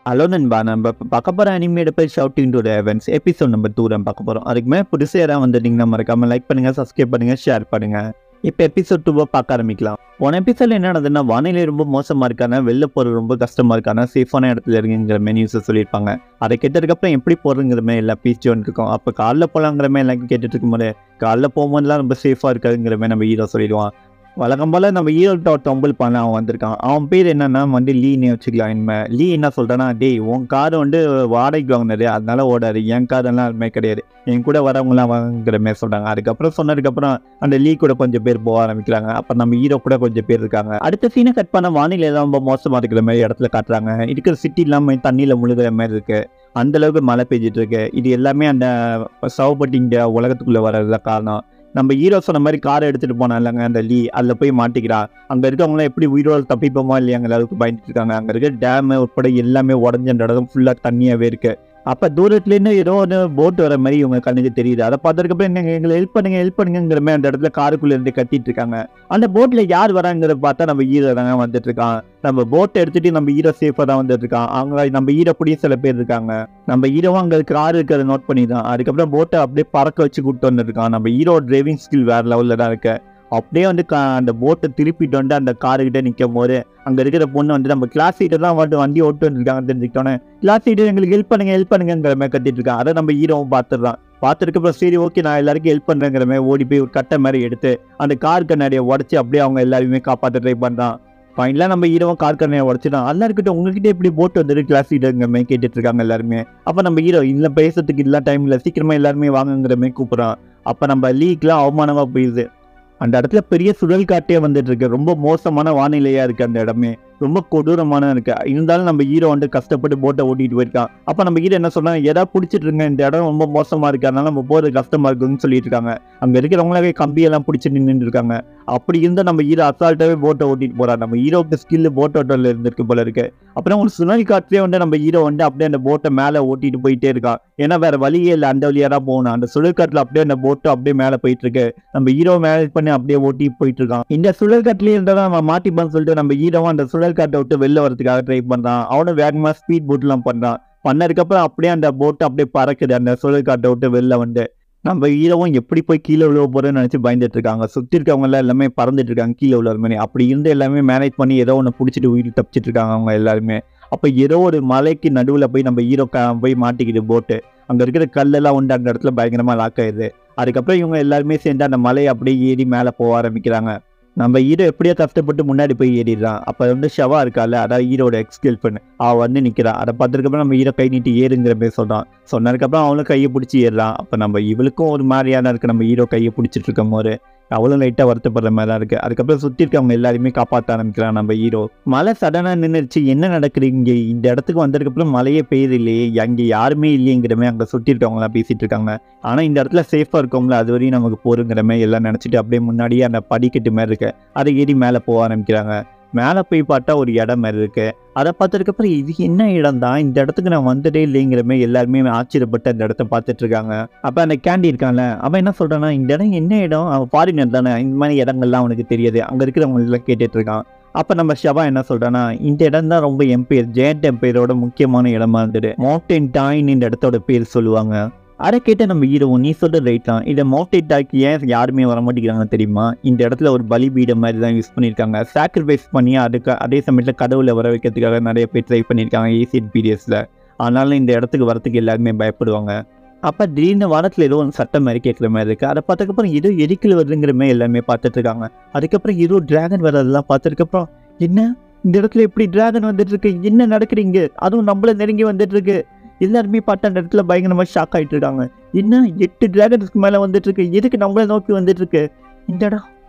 Hello நண்பா, நம்ம இப்ப பார்க்க போற அனிமேட் பேர் shouting to the heavens episode number 2 தான் பார்க்க போறோம். அதுக்கு மேல புதுசா யாராவது வந்திருந்தீங்கன்னா மறக்காம லைக் பண்ணுங்க, சப்ஸ்கிரைப் பண்ணுங்க, ஷேர் பண்ணுங்க. இப்போ எபிசோட் 2 பார்க்க ஆரம்பிக்கலாம். போன எபிசோட்ல என்ன நடந்ததுன்னா, வானிலை ரொம்ப மோசமா இருக்கான, வெளில போறது ரொம்ப கஷ்டமா இருக்கான, சேஃபான இடத்துல இருக்குங்கிற மாதிரி நியூஸை சொல்லியிருப்பாங்க. அதை கேட்டதுக்கு அப்புறம் எப்படி போறதுங்கிற மாதிரி எல்லாம் பேச்சு வந்துருக்கோம். அப்போ காலைல போலாங்கிற மாதிரி எல்லாம் கேட்டுட்டு இருக்கும்போது, காலைல போகும்போதுலாம் ரொம்ப சேஃபா இருக்காதுங்கிற மாதிரி நம்ம ஹீரோ சொல்லிடுவான். வழக்கம் போல நம்ம ஹீரோட்ட டொம்பிள் பண்ண அவன் வந்திருக்கான். அவன் பேர் என்னன்னா லீனே வச்சுக்கலாம். இனிமே லீ என்ன சொல்றான்னா, டேய் உன் கார் வாடகைக்கு வாங்கினது, அதனால ஓடாது, என் காரெல்லாம் அதுமே கிடையாது, என் கூட வரவங்களாம் வாங்குற மாதிரி சொல்றாங்க. அதுக்கப்புறம் சொன்னதுக்கப்புறம் அந்த லீ கூட கொஞ்சம் பேர் போக ஆரம்பிக்கிறாங்க. அப்ப நம்ம ஹீரோ கூட கொஞ்சம் பேர் இருக்காங்க. அடுத்த சீனை கட் பண்ண வானிலை எல்லாம் ரொம்ப மோசமா இருக்கிற மாதிரி இடத்துல காட்டுறாங்க. இருக்கிற சிட்டி இல்லாம தண்ணியில முழுகிற மாதிரி இருக்கு. அந்த அளவுக்கு மழை பெய்ஞ்சிட்டு இருக்கு. இது எல்லாமே அந்த சவப்பட்டிங்க உலகத்துக்குள்ள வர்றதுல காரணம். நம்ம ஹீரோ சொன்ன மாதிரி காரை எடுத்துட்டு போனா இல்லைங்க அந்த லீ, அதில் போய் மாட்டிக்கிறா. அங்கே இருக்கவங்களாம் எப்படி உயிரோடு தப்பிப்போமா இல்லையாங்கிற அளவுக்கு பயந்துட்டு இருக்காங்க. அங்கே இருக்க டேமு உட்பட எல்லாமே உடஞ்ச இடம் ஃபுல்லாக தண்ணியாகவே இருக்கு. அப்போ தூரத்துலேருந்து ஏதோ ஒன்று போட் வர மாதிரி இவங்க கண்ணுக்கு தெரியுது. அதை பார்த்ததுக்கப்புறம் என்ன எங்களை ஹெல்ப் பண்ணுங்கிற மாதிரி அந்த இடத்துல காருக்குள்ளே இருந்து கத்திட்டு இருக்காங்க. அந்த போட்டில் யார் வராங்கிறத பார்த்தா நம்ம ஹீரோ தாங்க வந்துட்டு இருக்கான். நம்ம போட்டை எடுத்துட்டு நம்ம ஹீரோ சேஃபாக தான் வந்துட்டு இருக்கான். அவங்க நம்ம ஹீரோ கூடயும் சில பேர் இருக்காங்க. நம்ம ஹீரோவும் அங்கே கார் இருக்கிறத நோட் பண்ணிதான். அதுக்கப்புறம் போட்டை அப்படியே பறக்க வச்சு கூப்பிட்டு வந்துருக்கான். நம்ம ஹீரோ டிரைவிங் ஸ்கில் வேற லெவலில் தான் இருக்கு. அப்படியே அந்த போட்டை திருப்பிட்டு வந்து அந்த காருக்கிட்ட நிற்கும் போது அங்கே இருக்கிற பொண்ணு நம்ம கிளாஸ் சீட்டர் தான் வண்டி ஓட்டு வந்துருக்காங்க தெரிஞ்சுக்கிட்டோன்னே, கிளாஸ் சீட்டர் எங்களுக்கு ஹெல்ப் பண்ணுங்கிற மாதிரி கட்டிட்டு இருக்கான். அதை நம்ம ஹீரோவும் பார்த்துடுறான். பார்த்துருக்கப்புறம் சரி ஓகே நான் எல்லாருக்கும் ஹெல்ப் பண்ணுறேங்கிற மாதிரி ஓடி போய் ஒரு கட்டை மாதிரி எடுத்து அந்த கார் கண்ணாடியை உடச்சி அப்படியே அவங்க எல்லாருமே காப்பாற்ற ட்ரை பண்ணுறான். ஃபைனலாக நம்ம ஹீரோவும் கார் கண்ணாடியை உடச்சிட்டான். எல்லாருக்கிட்ட உங்ககிட்ட எப்படி போட்டு வந்துட்டு கிளாஸ் சீட்டருங்கிற மாதிரி கேட்டுட்டு இருக்காங்க எல்லாருமே. அப்போ நம்ம ஹீரோ இல்லை பேசுறதுக்கு இல்லை டைம் இல்லை, சீக்கிரமாக எல்லாருமே வாங்குங்கிற மாதிரி கூப்பிட்றான். அப்போ நம்ம லீக்லாம் அவமானமாக போயிடுது. அந்த இடத்துல பெரிய சுழல் காட்டே வந்துட்டு இருக்கு. ரொம்ப மோசமான வானிலையா இருக்கு. அந்த இடமே ரொம்ப கொடூரமான இருக்கு. இருந்தாலும் நம்ம ஹீரோ கஷ்டப்பட்டு போட்டை ஓட்டிட்டு போயிருக்கான். அப்ப நம்ம ஹீரோ என்ன சொன்னா, எதாவது பிடிச்சிட்டு இருங்க, இந்த இடம் ரொம்ப மோசமா இருக்கு, அதனால நம்ம போறது கஷ்டமா இருக்குன்னு சொல்லிட்டு இருக்காங்க. அங்க இருக்கிறவங்களாவே கம்பியெல்லாம் பிடிச்சி நின்று இருக்காங்க. அப்படி இருந்தா நம்ம ஹீரோ அசால்ட்டாவே போட்டை ஓட்டிட்டு போறாரு. நம்ம ஹீரோக்கு ஸ்கில் போட் ஓட்டல இருந்திருக்கு போல இருக்கு. அப்புறம் ஒரு சுழல் காற்றிலே நம்ம ஹீரோ அப்படியே அந்த போட்டை மேல ஓட்டிட்டு போயிட்டே இருக்கான். ஏன்னா வேற வழியே இல்லை, அந்த வழியா தான் போகணும். அந்த சுழல் காற்றுல அப்படியே அந்த போட்டை அப்படியே மேல போயிட்டு இருக்கு. நம்ம ஹீரோ மேனேஜ் பண்ணி அப்படியே ஓட்டி போயிட்டு இருக்கான். இந்த சுழல் காட்டிலே இருந்தா நம்ம மாட்டிப்பான்னு சொல்லிட்டு நம்ம ஹீரோவும் அந்த சுழல் காட்டை விட்டு வெளில வரதுக்காக ட்ரை பண்றான். அவனும் வேகமா ஸ்பீட் போட் எல்லாம் பண்றான். பண்ணதுக்கப்புறம் அப்படியே அந்த போட்டை அப்படியே பறக்குது. அந்த சுழல் காட்டை விட்டு வெளில வந்து நம்ம ஹீரோவும் எப்படி போய் கீழே விழுவ போறேன்னு நினைச்சு பயந்துட்டு இருக்காங்க. சுத்தி இருக்கவங்க எல்லாம் எல்லாமே பறந்துட்டு இருக்காங்க கீழே விழுற மாதிரி. அப்படி இருந்து எல்லாமே மேனேஜ் பண்ணி ஏதோ ஒன்று பிடிச்சிட்டு உயிர் தப்பிச்சிட்டு இருக்காங்க அவங்க எல்லாருமே. அப்ப ஏதோ ஒரு மலைக்கு நடுவுல போய் நம்ம ஹீரோ போய் மாட்டிக்கிது போட்டு. அங்க இருக்கிற கல்லெல்லாம் அந்த இடத்துல பயங்கரமா லாக் ஆயிடுது. அதுக்கப்புறம் இவங்க எல்லாருமே சேர்ந்து அந்த மலையை அப்படியே ஏறி மேலே போக ஆரம்பிக்கிறாங்க. நம்ம ஹீரோ எப்படியோ கஷ்டப்பட்டு முன்னாடி போய் ஏறிடுறான். அப்போ ஷவா இருக்கால, அதாவது ஹீரோட எக்ஸ் கேர்ள் ஃப்ரெண்ட், அவள் நிற்கிறான். அதை பார்த்ததுக்கப்புறம் நம்ம ஹீரோ கை நீட்டி ஏறுங்கிற மாதிரி சொல்கிறான். சொன்னதுக்கப்புறம் அவளும் கையை பிடிச்சி ஏறுறான். அப்போ நம்ம இவளுக்கும் ஒரு மாதிரியாக தான் இருக்குது. நம்ம ஹீரோ கையை பிடிச்சிட்டு இருக்கும் போது அவளும் லைட்டாக வருத்தப்படுற மாதிரி தான் இருக்குது. அதுக்கப்புறம் சுற்றி இருக்கவங்க எல்லாருமே காப்பாற்ற ஆரம்பிக்கிறான் நம்ம ஹீரோ. மழை சடனாக நின்றுச்சு. என்ன நடக்குது இங்கே? இந்த இடத்துக்கு வந்ததுக்கப்புறம் மழையே பெய்யுது இல்லையே, அங்கே யாருமே இல்லைங்கிற மாதிரி அங்கே சுற்றி இருக்கவங்களாம் பேசிகிட்டு இருக்காங்க. ஆனால் இந்த இடத்துல சேஃபாக இருக்கவங்கள அது வரையும் நமக்கு போருங்கிற மாதிரி எல்லாம் நினச்சிட்டு அப்படியே முன்னாடியே அந்த படிக்கட்டு மாதிரி இருக்கு, அதை ஏறி மேலே போக ஆரம்பிக்கிறாங்க. மேலே போய் பார்த்தா ஒரு இடம் மாதிரி இருக்கு. அதை பார்த்ததுக்கப்புறம் இது என்ன இடம் தான், இந்த இடத்துக்கு நான் வந்ததே இல்லைங்கிற மாதிரி எல்லாருமே ஆச்சரியப்பட்டு அந்த இடத்த பார்த்துட்டு இருக்காங்க. அப்போ அந்த கேண்டி இருக்கான்ல, அவன் என்ன சொல்றான்னா, இந்த இடம் என்ன இடம், அவன் ஃபாரினர் தானே, இந்த மாதிரி இடங்கள்லாம் அவனுக்கு தெரியாது, அங்கே இருக்கிறவங்க எல்லாம் கேட்டுட்டு இருக்கான். அப்போ நம்ம ஷவா என்ன சொல்றான்னா, இந்த இடம் தான் ரொம்ப எம்பையர் ஜெயண்ட் எம்பையரோட முக்கியமான இடமா இருந்தது, மவுண்டன் டாயின் இந்த இடத்தோட பேர் சொல்லுவாங்க. அதை கேட்ட நம்ம ஹீரோ, நீ சொல்ற ரைட் தான், இதை மவுண்டன் டாய்க்கு ஏன் யாருமே வர மாட்டேங்கிறாங்க தெரியுமா? இந்த இடத்துல ஒரு பலிபீடம் மாதிரி தான் யூஸ் பண்ணியிருக்காங்க. சாக்ரிஃபைஸ் பண்ணி அதுக்கு அதே சமயத்தில் கடவுளை வர வைக்கிறதுக்காக நிறைய பேர் ட்ரை பண்ணியிருக்காங்க ஏசியன் பீரியட்ஸில். ஆனாலும் இந்த இடத்துக்கு வரத்துக்கு எல்லாருமே பயப்படுவாங்க. அப்போ திடீர்னு வாரத்தில் ஏதோ ஒரு சட்டம் மாதிரி கேட்குற மாதிரி இருக்குது. அதை பார்த்ததுக்கப்புறம் ஏதோ எரிக்கல் வருதுங்கிற மாதிரி எல்லாருமே பார்த்துட்டு இருக்காங்க. அதுக்கப்புறம் ஏதோ டிராகன் வர்றதெல்லாம் பார்த்ததுக்கப்புறம், என்ன இந்த இடத்துல எப்படி டிராகன் வந்துட்டு இருக்கு, என்ன நடக்குறீங்க, அதுவும் நம்மள நெருங்கி வந்துட்டு இருக்கு. எல்லாருமே பார்த்து அந்த இடத்துல பயங்கரமாக ஷாக் ஆகிட்டு இருக்காங்க. என்ன 8 டிராகன்ஸ்க்கு மேலே வந்துட்டு இருக்கு, எதுக்கு நம்மளை நோக்கி வந்துட்டு இருக்கு இந்த இடம்?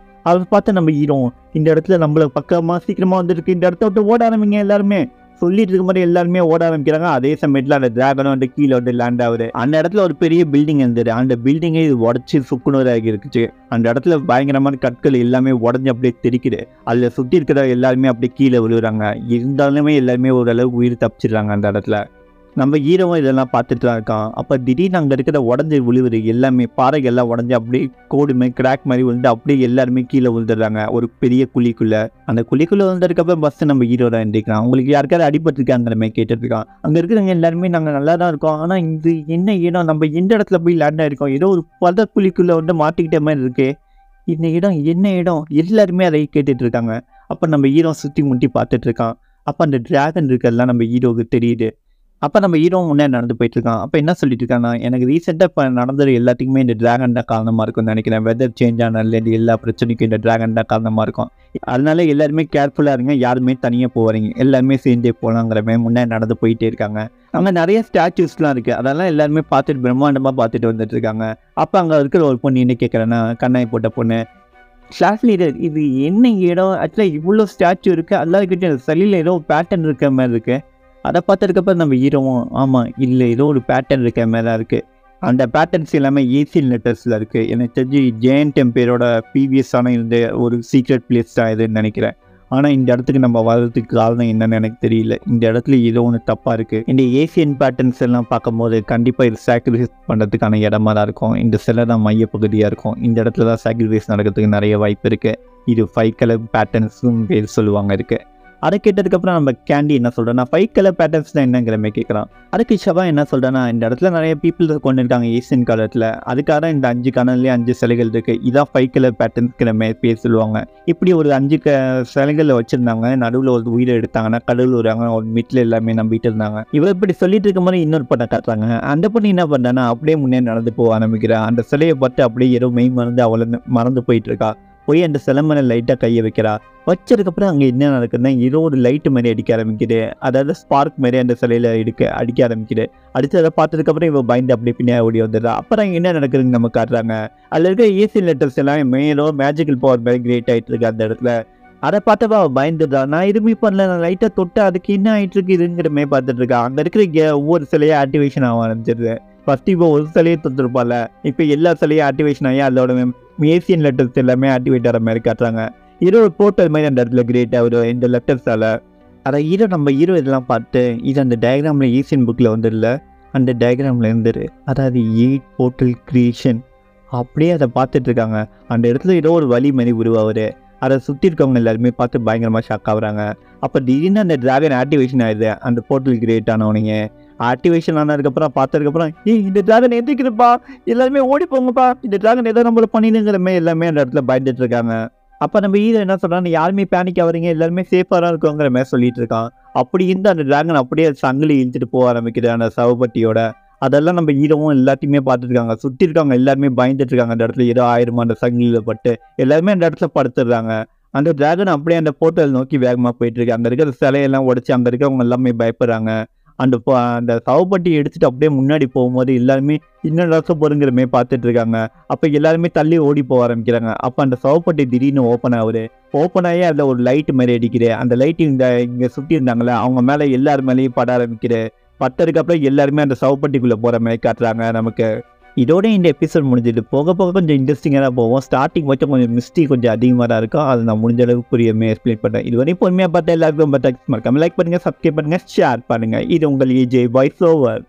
அதை பார்த்து நம்ம ஹீரோ, இந்த இடத்துல நம்மள பக்கமாக சீக்கிரமாக வந்துட்டு இருக்கு, இந்த இடத்த விட்டு ஓட ஆரம்பிங்க எல்லாருமே சொல்லிட்டு இருக்க மாதிரி எல்லாருமே ஓட ஆரம்பிக்கிறாங்க. அதே சமயத்தில் அந்த டிராகனும் கீழே லேண்ட் ஆகுது. அந்த இடத்துல ஒரு பெரிய பில்டிங் இருந்தது. அந்த பில்டிங்கை உடச்சி சுக்குநூறாகி இருக்குச்சு. அந்த இடத்துல பயங்கரமான கற்கள் எல்லாமே உடஞ்சி அப்படியே தெரிக்குது. அதில் சுற்றி இருக்கிற எல்லாருமே அப்படியே கீழே விழுகிறாங்க. இருந்தாலுமே எல்லாருமே ஓரளவுக்கு உயிர் தப்பிச்சிடுறாங்க அந்த இடத்துல. நம்ம ஹீரோவும் இதெல்லாம் பார்த்துட்டு தான் இருக்கான். அப்போ திடீர்னு அங்கே இருக்கிற உடஞ்சி விழுவுது எல்லாமே, பாறைகள்லாம் உடஞ்சி அப்படியே கோடுமே கிராக் மாதிரி விழுந்து அப்படியே எல்லாருமே கீழே விழுந்துடுறாங்க ஒரு பெரிய குழிக்குள்ளே. அந்த குழிக்குள்ளே விழுந்ததுக்கப்புறம் ஃபஸ்ட்டு நம்ம ஹீரோ தான் எந்திரிக்கிறான். அவங்களுக்கு யாருக்காவது அடிபட்டுருக்காங்கிற மாதிரி கேட்டுட்டு இருக்கான். அங்கே இருக்கிறவங்க எல்லாருமே நாங்கள் நல்லா தான் இருக்கோம், ஆனால் இது என்ன இடம், நம்ம எந்த இடத்துல போய் லேண்ட் ஆகிருக்கோம், ஏதோ ஒரு குழிக்குள்ளே வந்து மாட்டிக்கிட்ட மாதிரி இருக்கு, இந்த இடம் என்ன இடம், எல்லாருமே அதை கேட்டுட்டு இருக்காங்க. அப்போ நம்ம ஹீரோ சுற்றி முட்டி பார்த்துட்டு இருக்கான். அப்போ அந்த டிராகன் இருக்கிறதுலாம் நம்ம ஹீரோவுக்கு தெரியுது. அப்போ நம்ம ஹீரோ முன்னே நடந்து போயிட்டுருக்கான். அப்போ என்ன சொல்லிட்டு இருக்கான்னா, எனக்கு ரீசெண்டாக இப்போ நடந்தது எல்லாத்துக்குமே இந்த டிராகன் தான் காரணமாக இருக்கும்னு நினைக்கிறேன். வெதர் சேஞ்ச் ஆனதுலேருந்து எல்லா பிரச்சனைக்கும் இந்த டிராகன் தான் காரணமாக இருக்கும். அதனால எல்லாருமே கேர்ஃபுல்லாக இருங்க, யாருமே தனியாக போகிறீங்க, எல்லாருமே சேர்ந்தே போகலாங்கிற மாதிரி முன்னே நடந்து போயிட்டே இருக்காங்க. அங்கே நிறைய ஸ்டாச்சுஸ்லாம் இருக்குது, அதெல்லாம் எல்லாருமே பார்த்துட்டு பிரம்மாண்டமாக பார்த்துட்டு வந்துட்டு இருக்காங்க. அப்போ அங்கே இருக்கிற ஒரு பொண்ணு என்ன கேட்குறேன்னா, கண்ணாய் போட்ட பொண்ணு, கிளாஸ் லீடர் இது என்ன இடம், ஆக்சுவலாக இவ்வளோ ஸ்டாச்சு இருக்குது, எல்லாருக்கிட்டையும் சிலையில் ஏதோ பேட்டர்ன் இருக்கிற மாதிரி இருக்குது. அதை பார்த்ததுக்கப்புறம் நம்ம ஹீரோவும் ஆமாம் இல்லை ஏதோ ஒரு பேட்டர்ன் இருக்கிற மாதிரி தான் இருக்குது. அந்த பேட்டர்ன்ஸ் எல்லாமே ஏசியன் லெட்டர்ஸில் இருக்குது. எனக்கு தெரிஞ்சு ஜெயண்ட் எம்பையரோட ப்ரீவியஸான இந்த ஒரு சீக்ரெட் பிளேஸ் தான் இதுன்னு நினைக்கிறேன். ஆனால் இந்த இடத்துக்கு நம்ம வர்றதுக்கு காரணம் என்னன்னு எனக்கு தெரியல. இந்த இடத்துல ஏதோ ஒன்று தப்பாக இருக்குது. இந்த ஏசியன் பேட்டர்ன்ஸ் எல்லாம் பார்க்கும்போது கண்டிப்பாக இது சாக்ரிஃபைஸ் பண்ணுறதுக்கான இடமா தான் இருக்கும். இந்த சிலை தான் மையப்பகுதியாக இருக்கும். இந்த இடத்துல தான் சாக்ரிஃபைஸ் நடக்கிறதுக்கு நிறைய வாய்ப்பு இருக்குது. இது 5 கலர் பேட்டர்ன்ஸும் பேர் சொல்லுவாங்க இருக்குது. அதை கேட்டதுக்கப்புறம் நம்ம கேண்டி என்ன சொல்கிறேன்னா, 5 கலர் பேட்டர்ன்ஸ் தான் என்னங்கிற மாதிரி கேட்குறான். அதுக்கு ஷவா என்ன சொல்கிறேன்னா, இந்த இடத்துல நிறைய பீப்புள் கொண்டு இருக்காங்க ஏசியன் காலத்தில், அதுக்காக தான் இந்த 5 கலர்லேயே 5 சிலைகள் இருக்குது, இதான் 5 கலர் பேட்டர்ன்ஸ்கிற மாதிரி பேர் சொல்லுவாங்க. இப்படி ஒரு 5 சிலைகளில் வச்சுருந்தாங்க, நடுவில் ஒரு உயிரை எடுத்தாங்கன்னா கடவுள் வருவாங்க, ஒரு மிட்டில் எல்லாமே நம்பிட்டு இருந்தாங்க. இவர் இப்படி சொல்லிட்டு இருக்கும்போது இன்னொரு பொண்ணை காட்டுறாங்க. அந்த பொண்ணு என்ன பண்ணுறான்னா, அப்படியே முன்னே நடந்து போக ஆரம்பிக்கிறா. அந்த சிலையை பார்த்து அப்படியே ஏதோ மெய் அவளை மறந்து போயிட்டு இருக்கா. போய் அந்த சிலை மேலே லைட்டாக கையை வைக்கிறா. வச்சதுக்கப்புறம் அங்கே என்ன நடக்குதுன்னா, ஏதோ ஒரு லைட்டு மாதிரி அடிக்க ஆரம்பிக்குது, அதாவது ஸ்பார்க் மாதிரி அந்த சிலையில் அடிக்க ஆரம்பிக்குது. அடித்து அதை பார்த்ததுக்கப்புறம் இவன் பயந்து அப்படியே பின்னாடி ஓடி வந்துடுறா. அப்புறம் என்ன நடக்குதுன்னு நம்ம காட்டுறாங்க. அதில் இருக்க ஏசியன் லெட்டர்ஸ் எல்லாம் மேலோ மேஜிக்கல் பவர் மாதிரி கிரியேட் ஆகிட்டு இருக்கு அந்த இடத்துல. அதை பார்த்தப்ப அவள் பயந்துடுறா. நான் எதுவுமே பண்ணல, நான் லைட்டாக தொட்டு அதுக்கு என்ன ஆகிட்டு இருக்கு இதுங்கிற மாதிரி பார்த்துட்டு இருக்கா. அங்கே இருக்கிற ஒவ்வொரு சிலையாக ஆக்டிவேஷன் ஆக ஆரம்பிச்சிருது. ஃபஸ்ட்டு இப்போ ஒரு சிலையை தொத்துருப்பால, இப்போ எல்லா சிலையும் ஆக்டிவேஷன் ஆகி அதோட ஏசியன் லெட்டர்ஸ் எல்லாமே ஆக்டிவேட் ஆகிற மாதிரி காட்டுறாங்க. ஹீரோ ஒரு போர்ட்டல் மாதிரி அந்த இடத்துல கிரியேட் ஆகுது இந்த லெட்டர்ஸால். அதை நம்ம ஹீரோ இதெல்லாம் பார்த்து, இது அந்த டயக்ராமில் ஏசியன் புக்கில் வந்துடல, அந்த டயக்ராமில் இருந்துரு, அதாவது 8 போர்ட்டல் கிரியேஷன் அப்படியே அதை பார்த்துட்டு இருக்காங்க. அந்த இடத்துல ஏதோ ஒரு வழி மாதிரி உருவாகுது. அதை சுற்றி இருக்கவங்க எல்லாருமே பார்த்து பயங்கரமாக ஷாக் ஆகுறாங்க. அப்போ திடீர்னு அந்த டிராகன் ஆக்டிவேஷன் ஆயிடுது. அந்த போர்ட்டல் கிரியேட் ஆனவனிங்க ஆக்டிவேஷன் ஆனதுக்கப்புறம் பார்த்ததுக்கப்புறம், இந்த டிராகன் எந்திரிக்குதுப்பா, எல்லாருமே ஓடி போங்கப்பா, இந்த டிராகன் ஏதோ நம்மளை பண்ணிடுங்கிற மாதிரி எல்லாமே அந்த இடத்துல பயந்துட்டு இருக்காங்க. அப்போ நம்ம ஹீரோ என்ன சொல்கிறாங்க, யாருமே பேனிக் ஆகிறீங்க, எல்லாருமே சேஃபாக தான் இருக்கோங்கிற மாதிரி சொல்லிட்டு இருக்கான். அப்படி இருந்து அந்த டிராகன் அப்படியே சங்கிலி இழுத்துட்டு போக ஆரம்பிக்குது அந்த சவப்பட்டியோட. அதெல்லாம் நம்ம ஹீரோவும் எல்லாத்தையுமே பார்த்துட்டு இருக்காங்க. சுற்றி இருக்காங்க எல்லாருமே பயந்துட்டு இருக்காங்க. அந்த இடத்துல ஏதோ ஆயிரமா அந்த சங்கிலியில் பட்டு எல்லாருமே அந்த இடத்துல படுத்துடுறாங்க. அந்த டிராகன் அப்படியே அந்த போர்ட்டல் நோக்கி வேகமாக போயிட்டு இருக்கு. அங்கே இருக்கிற சிலையெல்லாம் உடச்சி அங்கே இருக்கிறவங்க எல்லாமே பயப்படுறாங்க. அந்த சவப்பட்டி எடுத்துட்டு அப்படியே முன்னாடி போகும்போது எல்லாருமே இன்னும் ரசம் பொருங்கிற மாதிரி பார்த்துட்டு இருக்காங்க. அப்போ எல்லாருமே தள்ளி ஓடி போக ஆரம்பிக்கிறாங்க. அப்போ அந்த சவப்பட்டி திடீர்னு ஓப்பன் ஆகுது. ஓப்பன் ஆகி அதில் ஒரு லைட் மாதிரி அடிக்குது. அந்த லைட்டு இங்கே சுற்றி இருந்தாங்களே அவங்க மேலே எல்லார் மேலேயும் பட ஆரம்பிக்குது. பட்டதுக்கப்புறம் எல்லாருமே அந்த சவப்பட்டிக்குள்ளே போகிற மாதிரி காட்டுறாங்க நமக்கு. இதோட இந்த எபிசோட் முடிஞ்சிட்டு போக போக கொஞ்சம் இன்ட்ரெஸ்டிங்காக தான் போவோம். ஸ்டார்டிங் மட்டும் கொஞ்சம் மிஸ்டேக் கொஞ்சம் அதிகமாக தான் இருக்கும். அது நான் முடிஞ்ச அளவுக்கு புரியாமல் எக்ஸ்பிளைன் பண்ணுறேன். இது வரைக்கும் பொறுமையாக பார்த்தா எல்லாருக்கும் மறக்காம லைக் பண்ணுங்கள், சப்ஸ்கிரைப் பண்ணுங்கள், ஷேர் பண்ணுங்கள். இது உங்கள் ஏஜே வாய்ஸ் ஓவர்.